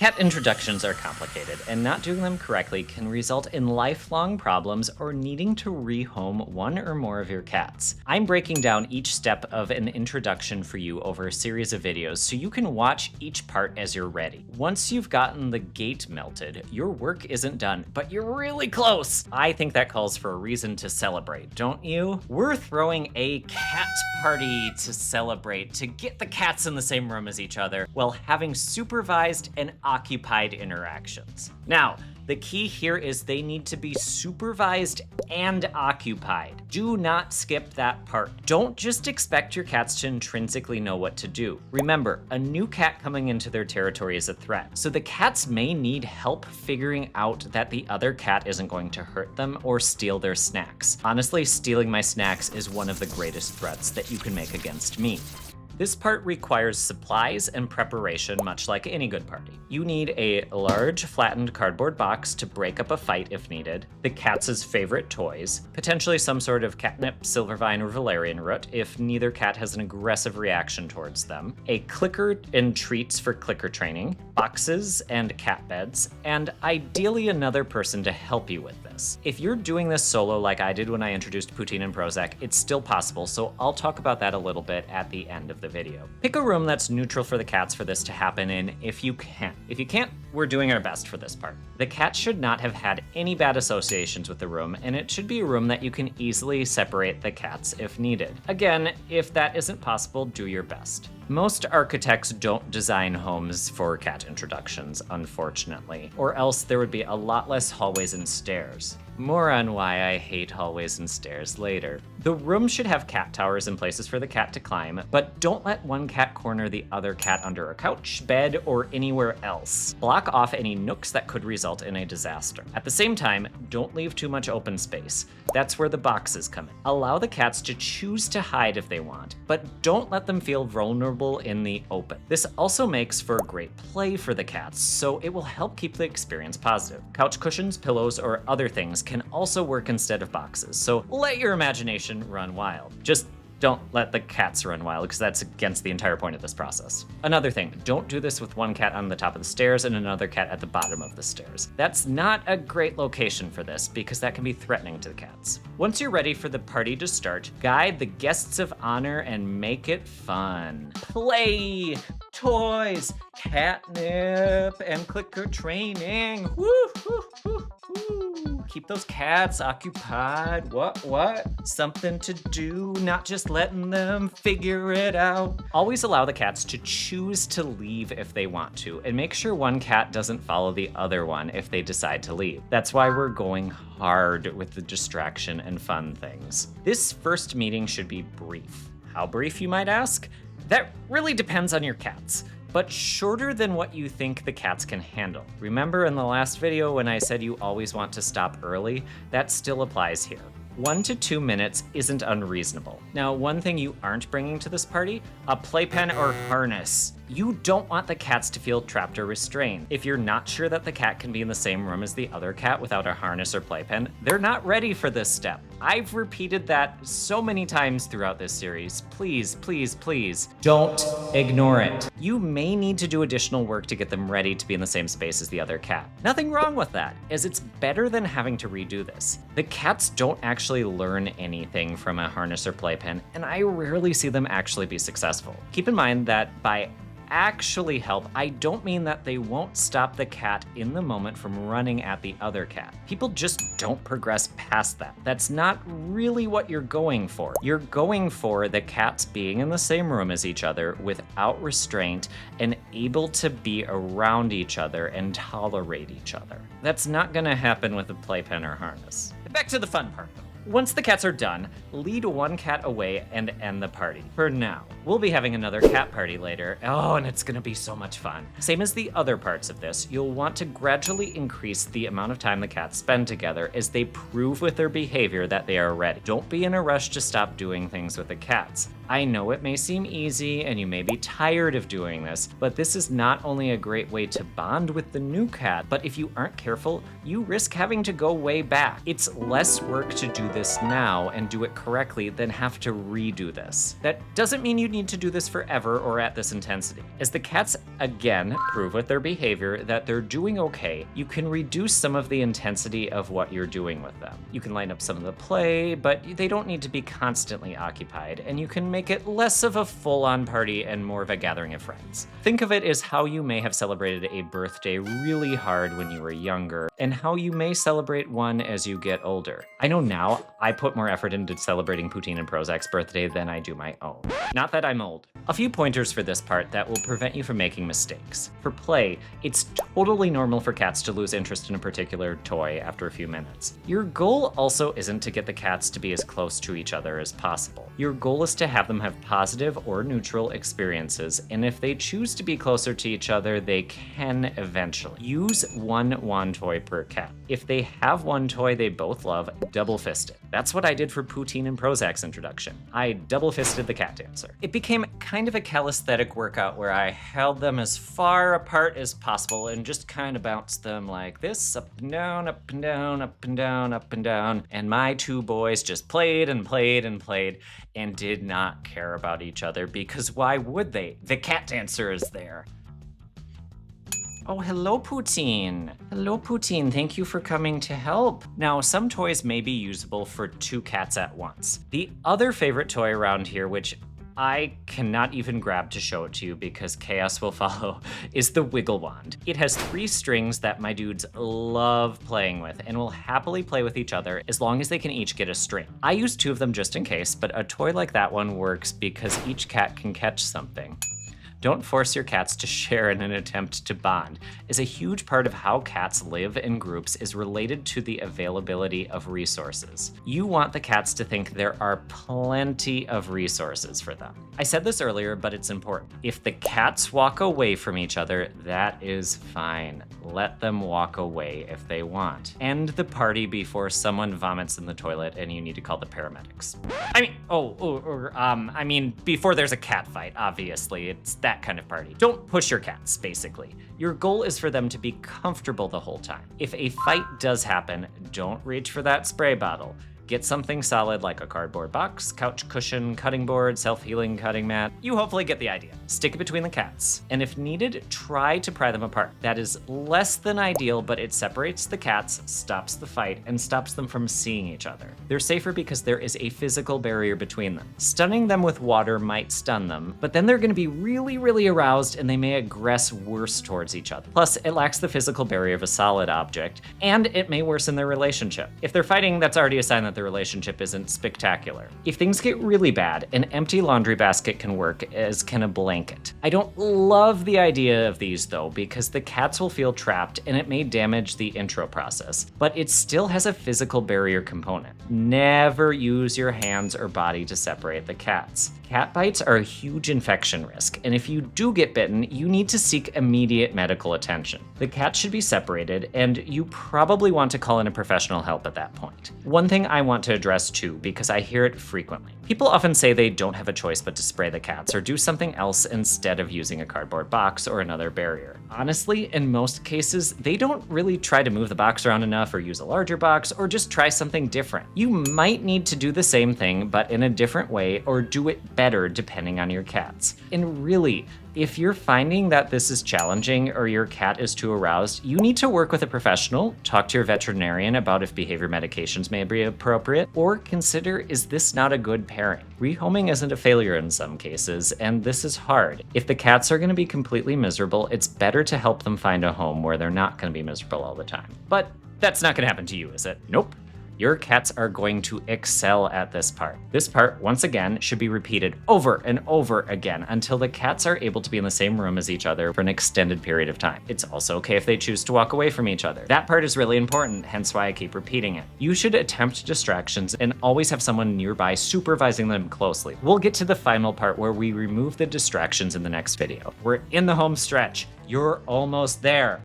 Cat introductions are complicated, and not doing them correctly can result in lifelong problems or needing to rehome one or more of your cats. I'm breaking down each step of an introduction for you over a series of videos so you can watch each part as you're ready. Once you've gotten the gate melted, your work isn't done, but you're really close. I think that calls for a reason to celebrate, don't you? We're throwing a cat party to celebrate, to get the cats in the same room as each other while having supervised and occupied interactions. Now, the key here is they need to be supervised and occupied. Do not skip that part. Don't just expect your cats to intrinsically know what to do. Remember, a new cat coming into their territory is a threat, so the cats may need help figuring out that the other cat isn't going to hurt them or steal their snacks. Honestly, stealing my snacks is one of the greatest threats that you can make against me. This part requires supplies and preparation, much like any good party. You need a large flattened cardboard box to break up a fight if needed, the cats' favorite toys, potentially some sort of catnip, silvervine, or valerian root if neither cat has an aggressive reaction towards them, a clicker and treats for clicker training, boxes and cat beds, and ideally another person to help you with this. If you're doing this solo like I did when I introduced Poutine and Prozac, it's still possible, so I'll talk about that a little bit at the end of the video. Pick a room that's neutral for the cats for this to happen in if you can. If you can't, we're doing our best for this part. The cat should not have had any bad associations with the room, and it should be a room that you can easily separate the cats if needed. Again, if that isn't possible, do your best. Most architects don't design homes for cat introductions, unfortunately, or else there would be a lot less hallways and stairs. More on why I hate hallways and stairs later. The room should have cat towers and places for the cat to climb, but don't let one cat corner the other cat under a couch, bed, or anywhere else. Block off any nooks that could result in a disaster. At the same time, don't leave too much open space. That's where the boxes come in. Allow the cats to choose to hide if they want, but don't let them feel vulnerable in the open. This also makes for great play for the cats, so it will help keep the experience positive. Couch cushions, pillows, or other things can also work instead of boxes, so let your imagination run wild. Just don't let the cats run wild, because that's against the entire point of this process. Another thing, don't do this with one cat on the top of the stairs and another cat at the bottom of the stairs. That's not a great location for this, because that can be threatening to the cats. Once you're ready for the party to start, guide the guests of honor and make it fun. Play, toys, catnip, and clicker training. Woo, woo, woo, woo. Keep those cats occupied. What? Something to do, not just letting them figure it out. Always allow the cats to choose to leave if they want to, and make sure one cat doesn't follow the other one if they decide to leave. That's why we're going hard with the distraction and fun things. This first meeting should be brief. How brief, you might ask? That really depends on your cats, but shorter than what you think the cats can handle. Remember in the last video when I said you always want to stop early? That still applies here. 1 to 2 minutes isn't unreasonable. Now, one thing you aren't bringing to this party, a playpen or harness. You don't want the cats to feel trapped or restrained. If you're not sure that the cat can be in the same room as the other cat without a harness or playpen, they're not ready for this step. I've repeated that so many times throughout this series. Please, please, please, don't ignore it. You may need to do additional work to get them ready to be in the same space as the other cat. Nothing wrong with that, as it's better than having to redo this. The cats don't actually learn anything from a harness or playpen, and I rarely see them actually be successful. Keep in mind that by actually help, I don't mean that they won't stop the cat in the moment from running at the other cat. People just don't progress past that. That's not really what you're going for. You're going for the cats being in the same room as each other without restraint and able to be around each other and tolerate each other. That's not gonna happen with a playpen or harness. Back to the fun part. Once the cats are done, lead one cat away and end the party. For now. We'll be having another cat party later. Oh, and it's gonna be so much fun. Same as the other parts of this, you'll want to gradually increase the amount of time the cats spend together as they prove with their behavior that they are ready. Don't be in a rush to stop doing things with the cats. I know it may seem easy and you may be tired of doing this, but this is not only a great way to bond with the new cat, but if you aren't careful, you risk having to go way back. It's less work to do this now and do it correctly than have to redo this. That doesn't mean you need to do this forever or at this intensity. As the cats again prove with their behavior that they're doing okay, you can reduce some of the intensity of what you're doing with them. You can line up some of the play, but they don't need to be constantly occupied, and you can make it less of a full-on party and more of a gathering of friends. Think of it as how you may have celebrated a birthday really hard when you were younger, and how you may celebrate one as you get older. I know now I put more effort into celebrating Poutine and Prozac's birthday than I do my own. Not that I'm old. A few pointers for this part that will prevent you from making mistakes. For play, it's totally normal for cats to lose interest in a particular toy after a few minutes. Your goal also isn't to get the cats to be as close to each other as possible. Your goal is to have them have positive or neutral experiences, and if they choose to be closer to each other, they can eventually. Use one wand toy per cat. If they have one toy they both love, double fist it. That's what I did for Poutine and Prozac's introduction. I double fisted the cat dancer. It became kind of a calisthenic workout where I held them as far apart as possible and just kind of bounced them like this, up and down, up and down, up and down, up and down. And my two boys just played and played and played and did not care about each other, because why would they? The cat dancer is there. Oh, hello, Poutine. Hello, Poutine. Thank you for coming to help. Now, some toys may be usable for two cats at once. The other favorite toy around here, which I cannot even grab to show it to you because chaos will follow, is the Wiggle Wand. It has 3 strings that my dudes love playing with and will happily play with each other as long as they can each get a string. I use 2 of them just in case, but a toy like that one works because each cat can catch something. Don't force your cats to share in an attempt to bond, as a huge part of how cats live in groups is related to the availability of resources. You want the cats to think there are plenty of resources for them. I said this earlier, but it's important. If the cats walk away from each other, that is fine. Let them walk away if they want. End the party before someone vomits in the toilet and you need to call the paramedics. I mean, before there's a cat fight, obviously. It's that kind of party. Don't push your cats, basically. Your goal is for them to be comfortable the whole time. If a fight does happen, don't reach for that spray bottle. Get something solid like a cardboard box, couch cushion, cutting board, self-healing cutting mat. You hopefully get the idea. Stick it between the cats. And if needed, try to pry them apart. That is less than ideal, but it separates the cats, stops the fight, and stops them from seeing each other. They're safer because there is a physical barrier between them. Stunning them with water might stun them, but then they're gonna be really, really aroused and they may aggress worse towards each other. Plus, it lacks the physical barrier of a solid object, and it may worsen their relationship. If they're fighting, that's already a sign that the relationship isn't spectacular. If things get really bad, an empty laundry basket can work, as can a blanket. I don't love the idea of these though, because the cats will feel trapped and it may damage the intro process, but it still has a physical barrier component. Never use your hands or body to separate the cats. Cat bites are a huge infection risk, and if you do get bitten, you need to seek immediate medical attention. The cats should be separated, and you probably want to call in a professional help at that point. One thing I want to address too, because I hear it frequently. People often say they don't have a choice but to spray the cats or do something else instead of using a cardboard box or another barrier. Honestly, in most cases, they don't really try to move the box around enough or use a larger box or just try something different. You might need to do the same thing, but in a different way, or do it better depending on your cats. And really, if you're finding that this is challenging or your cat is too aroused, you need to work with a professional, talk to your veterinarian about if behavior medications may be appropriate, or consider, is this not a good pairing? Rehoming isn't a failure in some cases, and this is hard. If the cats are going to be completely miserable, it's better to help them find a home where they're not going to be miserable all the time. But that's not going to happen to you, is it? Nope. Your cats are going to excel at this part. This part, once again, should be repeated over and over again until the cats are able to be in the same room as each other for an extended period of time. It's also okay if they choose to walk away from each other. That part is really important, hence why I keep repeating it. You should attempt distractions and always have someone nearby supervising them closely. We'll get to the final part where we remove the distractions in the next video. We're in the home stretch. You're almost there.